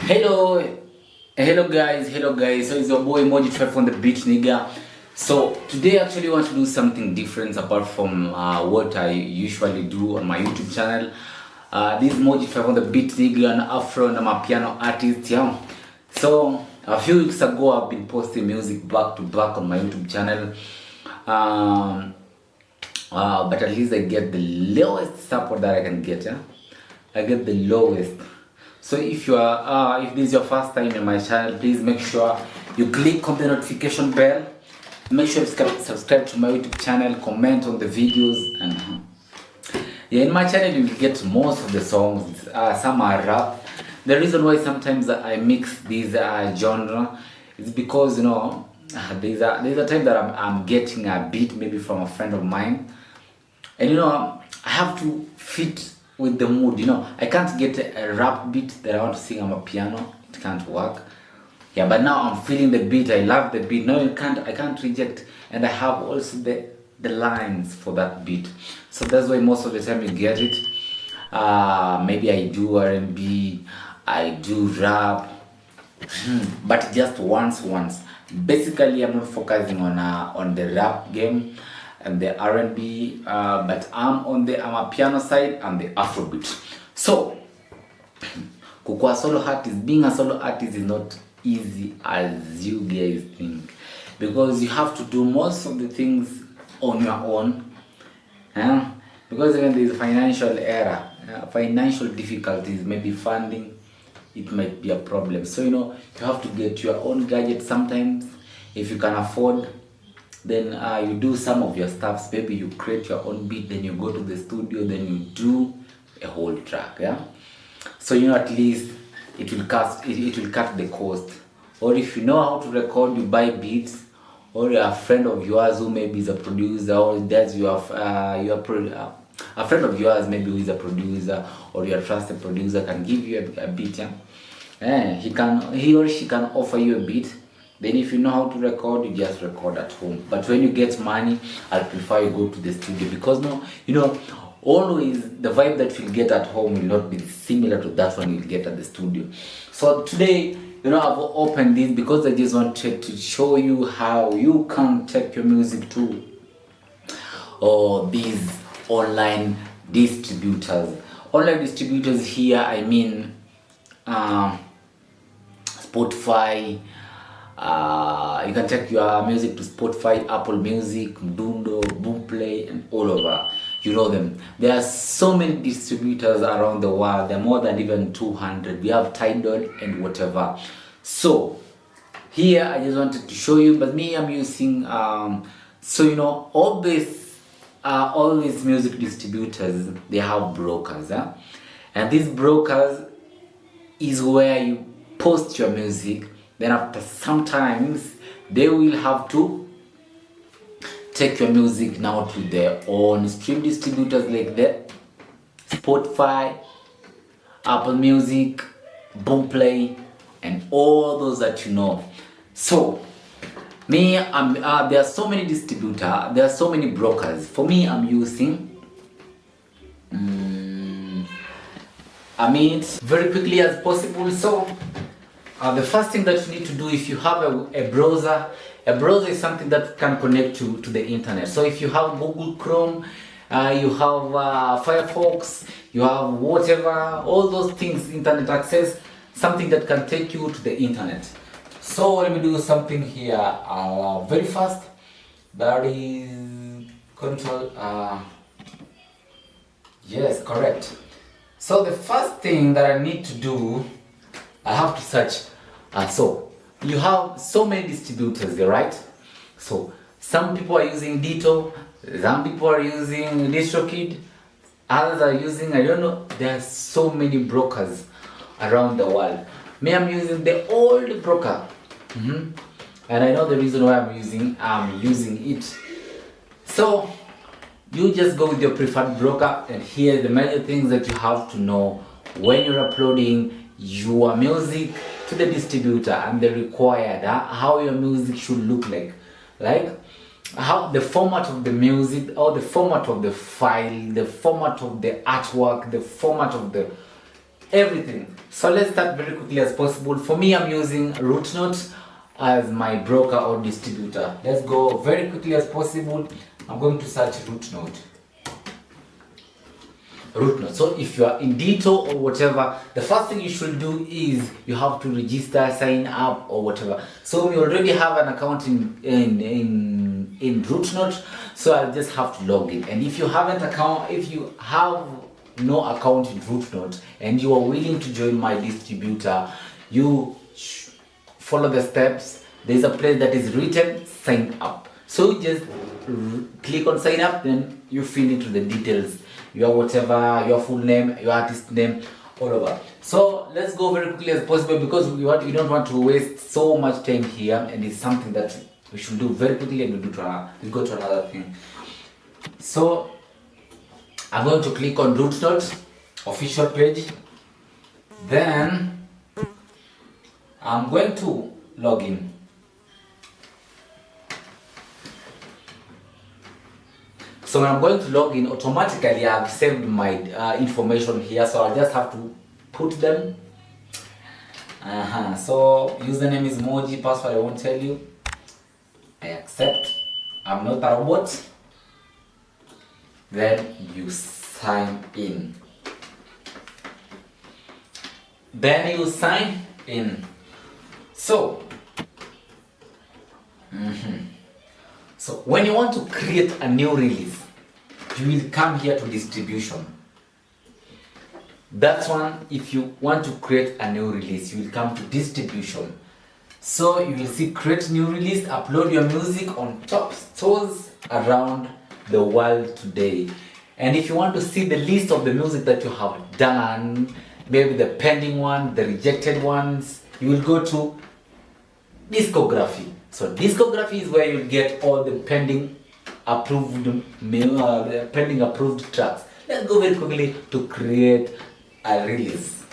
Hello, hello guys. So it's your boy Emoji from the beat nigga. So today I actually want to do something different apart from what I usually do on my YouTube channel. This is Emoji from the beat nigga, an Afro and I'm a piano artist. Yeah. So a few weeks ago I've been posting music back to back on my YouTube channel. But at least I get the lowest support that I can get. Yeah, I get the lowest. So if this is your first time in my channel, please make sure you click on the notification bell. Make sure you subscribe to my YouTube channel, comment on the videos, and yeah, in my channel you will get most of the songs. Some are rap. The reason why sometimes I mix these genre is because there's a time that I'm getting a beat maybe from a friend of mine, and I have to fit with the mood. I can't get a rap beat that I want to sing on a piano. It can't work. Yeah, but now I'm feeling the beat. I love the beat. No, I can't reject, and I have also the lines for that beat. So that's why most of the time you get it. Maybe I do R&B, I do rap, but just once. Basically, I'm not focusing on the rap game and the R&B, but I'm a piano side and the Afrobeat. So, being a solo artist is not easy as you guys think, because you have to do most of the things on your own. Because even there is financial error, financial difficulties, maybe funding, it might be a problem. So you have to get your own gadget sometimes. If you can afford, then you do some of your stuffs. Maybe you create your own beat, then you go to the studio, then you do a whole track. So at least it will cut the cost. Or if you know how to record, you buy beats, or a friend of yours who maybe is a producer, or that's a friend of yours maybe who is a producer, or your trusted producer can give you a beat. He or she can offer you a beat. Then if you know how to record, you just record at home. But when you get money, I'll prefer you go to the studio, because always the vibe that you'll get at home will not be similar to that one you'll get at the studio. So today, I've opened this because I just wanted to show you how you can take your music to these online distributors. Online distributors here, I mean Spotify. You can take your music to Spotify, Apple Music, Dundo, Boomplay, and all over. You know them. There are so many distributors around the world. There are more than even 200. We have Tidal and whatever. So here I just wanted to show you. But me, I'm using all these music distributors, they have brokers. And these brokers is where you post your music. Then after sometimes they will have to take your music now to their own stream distributors like the Spotify, Apple Music, Boomplay, and all those that you know. So me, there are so many distributors, there are so many brokers. For me, I'm using it very quickly as possible. So the first thing that you need to do, if you have a browser is something that can connect to the internet. So if you have Google Chrome, you have Firefox, you have whatever, all those things, internet access, something that can take you to the internet. So let me do something here very fast. That is control. Yes, correct. So the first thing that I need to do, I have to search. So you have so many distributors there, right? So some people are using Ditto, some people are using DistroKid, others are using, I don't know. There are so many brokers around the world. Me, I'm using the old broker, and I know the reason why I'm using it. So you just go with your preferred broker, and here are the major things that you have to know when you're uploading your music to the distributor, and the required how your music should look like how the format of the music, or the format of the file, the format of the artwork, the format of the everything. So let's start very quickly as possible. For me, I'm using root note as my broker or distributor. Let's go very quickly as possible. I'm going to search root note. Root note. So if you are in Ditto or whatever, the first thing you should do is you have to register, sign up or whatever. So we already have an account in root note, so I'll just have to log in. And if you have no account in root note and you are willing to join my distributor, you follow the steps. There's a place that is written sign up. So just click on sign up, then you fill into the details, your whatever, your full name, your artist name, all over. So let's go very quickly as possible because we don't want to waste so much time here, and it's something that we should do very quickly, and we'll go to another thing. So I'm going to click on root note official page, then I'm going to log in. So when I'm going to log in, automatically I've saved my information here, so I just have to put them. So username is Moji, password I won't tell you. I accept. I'm not a robot. Then you sign in. So so when you want to create a new release, you will come here to distribution. That's one. If you want to create a new release, you will come to distribution. So you will see create new release, upload your music on top stores around the world today. And if you want to see the list of the music that you have done, maybe the pending one, the rejected ones, you will go to discography. So discography is where you get all the pending approved tracks. Let's go very quickly to create a release.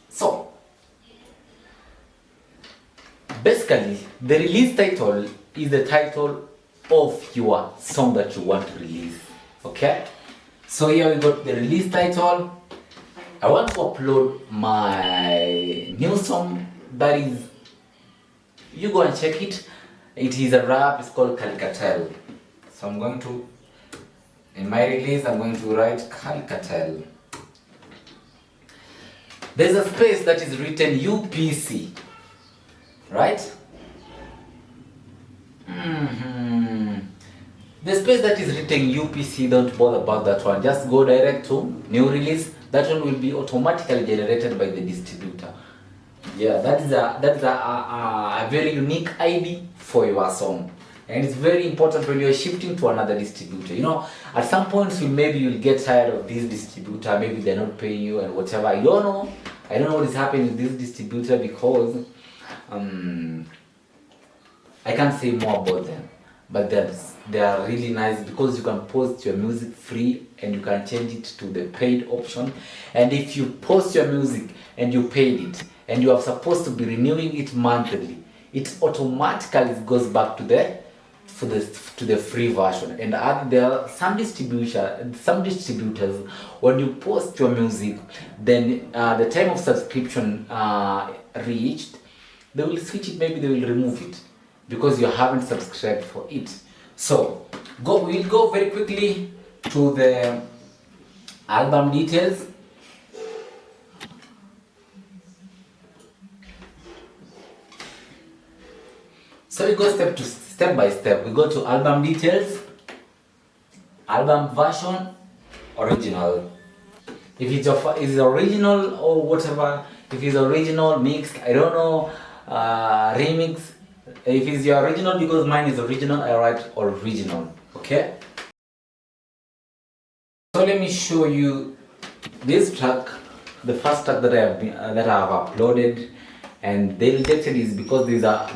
So basically, the release title is the title of your song that you want to release. Okay? So here we got the release title. I want to upload my new song. That is, you go and check it. It is a rap. It's called Calicatel. So I'm going to, in my release, I'm going to write Calicatel. There's a space that is written UPC, right? The space that is written UPC, don't bother about that one. Just go direct to new release. That one will be automatically generated by the distributor. Yeah, that is a very unique ID for your song, and it's very important when you're shifting to another distributor. You know, at some points maybe you'll get tired of this distributor. Maybe they're not paying you and whatever. I don't know what is happening with this distributor because I can't say more about them. But they are really nice because you can post your music free and you can change it to the paid option. And if you post your music and you paid it and you are supposed to be renewing it monthly, it automatically goes back to the free version. And there are some distributors, when you post your music, then the time of subscription reached, they will switch it. Maybe they will remove it because you haven't subscribed for it. So we'll go very quickly to the album details. So we go step by step. We go to album details, album version, original. If it's original or whatever, if it's original, mixed, I don't know, remix. If it's your original, because mine is original, I write original. Okay. So let me show you this track, the first track that I have uploaded, and they rejected is because these are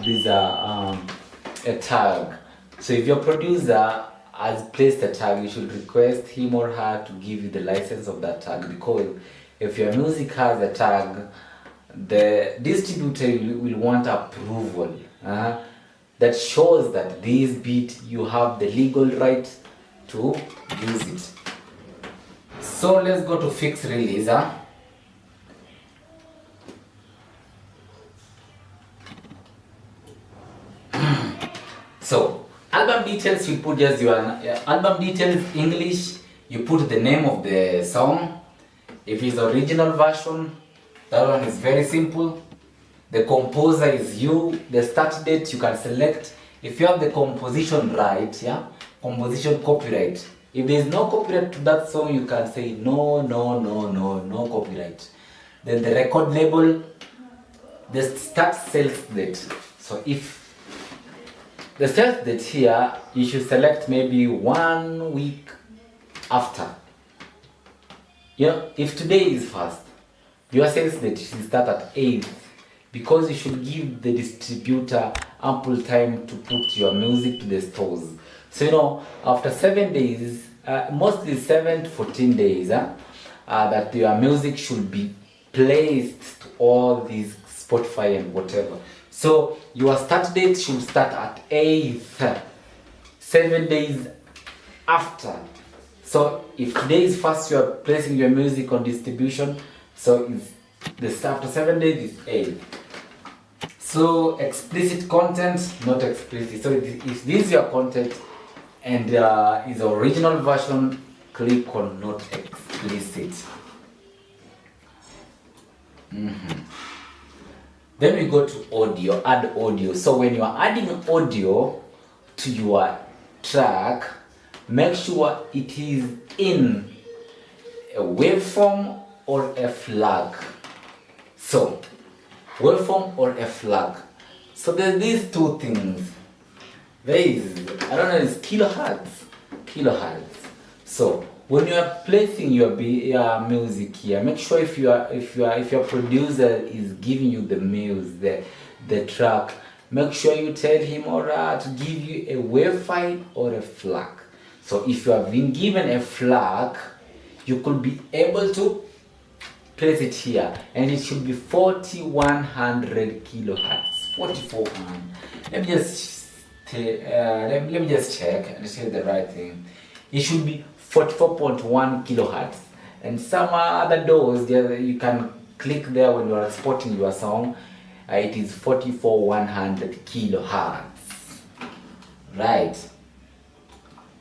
a tag. So if your producer has placed a tag, you should request him or her to give you the license of that tag, because if your music has a tag, the distributor will want approval that shows that this beat you have the legal right to use it. So let's go to fix release. So album details, you put just your album details English, you put the name of the song. If it's the original version, that one is very simple. The composer is you. The start date you can select. If you have the composition right, yeah, composition copyright. If there is no copyright to that song, you can say no copyright. Then the record label, the start sales date. So if the sales date here, you should select maybe 1 week after. Yeah, if today is first, your sales date should start at 8th, because you should give the distributor ample time to put your music to the stores. So after 7 days, mostly 7 to 14 days, that your music should be placed to all these Spotify and whatever. So your start date should start at 8th, 7 days after. So if today is first, you are placing your music on distribution, so it's after 7 days is 8th. So explicit content, not explicit. So if this is your content and is the original version, click on not explicit. Then we go to audio, add audio. So when you are adding audio to your track, make sure it is in a waveform or a FLAC. So waveform or a FLAC. So there's these two things. There is, I don't know, it's kilohertz. So when you are placing your music here, make sure if your producer is giving you the track, make sure you tell him or her to give you a wave file or a FLAC. So if you have been given a FLAC, you could be able to place it here, and it should be 4100 kilohertz, 4400. Let me just check and say the right thing. It should be 44.1 kilohertz, and some other doors there you can click there when you are exporting your song. It is 44100 kilohertz, right?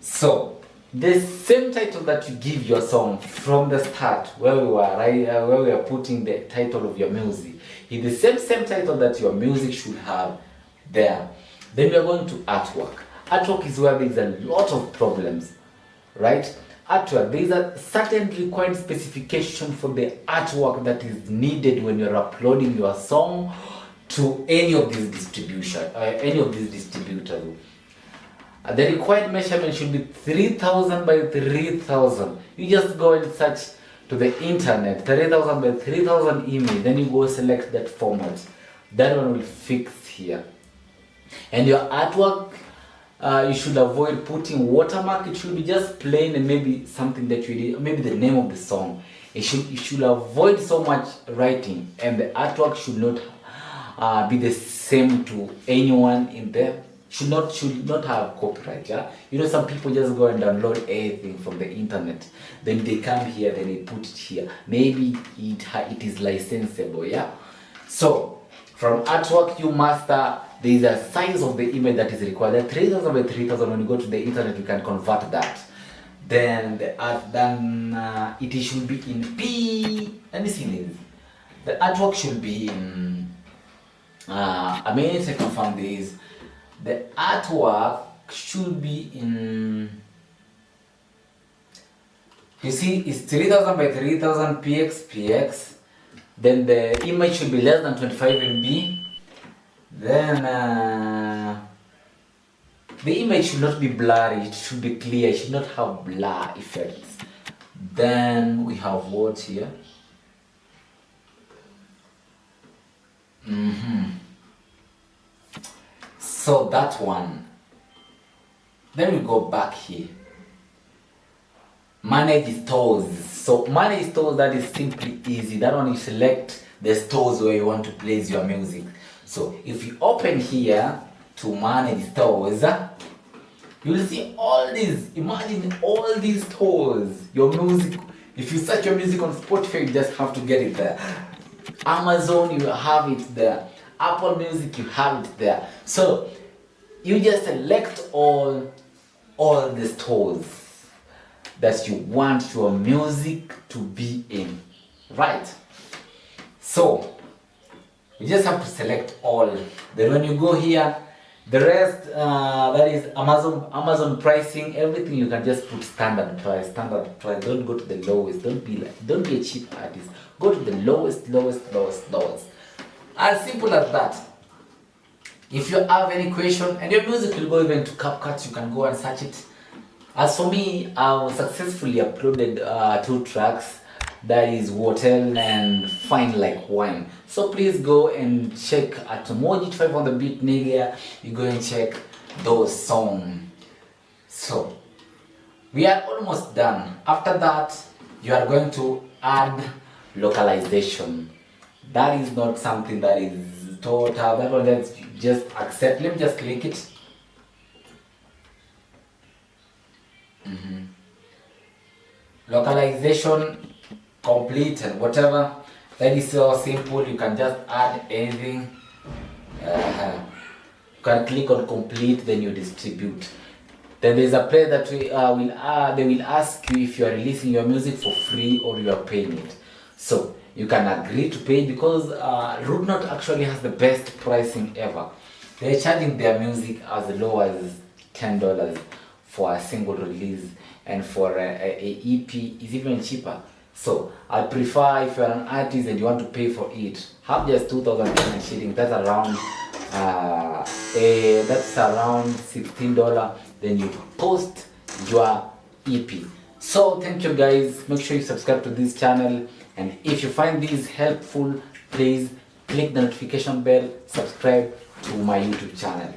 So the same title that you give your song from the start, where we are putting the title of your music, is the same title that your music should have there. Then we are going to artwork. Artwork is where there is a lot of problems, right? Artwork, there is a certain required specification for the artwork that is needed when you're uploading your song to any of these distributors. The required measurement should be 3000 by 3000. You just go and search to the internet, 3000 by 3000 image, then you go select that format. That one will fix here. And your artwork, you should avoid putting watermark. It should be just plain and maybe something that you did, maybe the name of the song. You should avoid so much writing, and the artwork should not be the same to anyone in there. Should not have copyright. Yeah, some people just go and download anything from the internet, then they come here, then they put it here. Maybe it is licensable. Yeah. So from artwork, you master. There is a size of the image that is required. 3000 by 3000. When you go to the internet, you can convert that. Then it should be in P. Let me see this. The artwork should be in. I confirm this. The artwork should be in. You see, it's 3000 by 3000 px. Then the image should be less than 25 MB. Then the image should not be blurry, it should be clear, it should not have blur effects. Then we have what here? So that one. Then we go back here. Manage stores. So manage stores, that is simply easy. That one you select the stores where you want to place your music. So if you open here to manage stores, you will see all these. Imagine all these stores. Your music If you search your music on Spotify, you just have to get it there. Amazon, you have it there. Apple Music, you have it there. So you just select all the stores that you want your music to be in, right? So you just have to select all. Then when you go here, the rest, that is Amazon pricing, everything you can just put standard price. Don't go to the lowest. Don't be a cheap artist. Go to the lowest. As simple as that. If you have any question, and your music will go even to CapCut, you can go and search it. As for me, I successfully uploaded 2 tracks. That is Hotel and Fine Like Wine. So please go and check at Moji5 on the beat, nigga. You go and check those songs. So we are almost done. After that, you are going to add localization. That is not something that is total. That one, let's just accept. Let me just click it. Localization complete and whatever. That is so simple. You can just add anything. You can click on complete, then you distribute. Then there's a place that they will ask you if you are releasing your music for free or you are paying it. So you can agree to pay, because Root Note actually has the best pricing ever. They're charging their music as low as $10 for a single release, and for a EP is even cheaper. So I prefer, if you're an artist and you want to pay for it, have just 2,000 shillings. That's around $16. Then you post your EP. So thank you guys. Make sure you subscribe to this channel, and if you find this helpful, please click the notification bell, subscribe to my YouTube channel.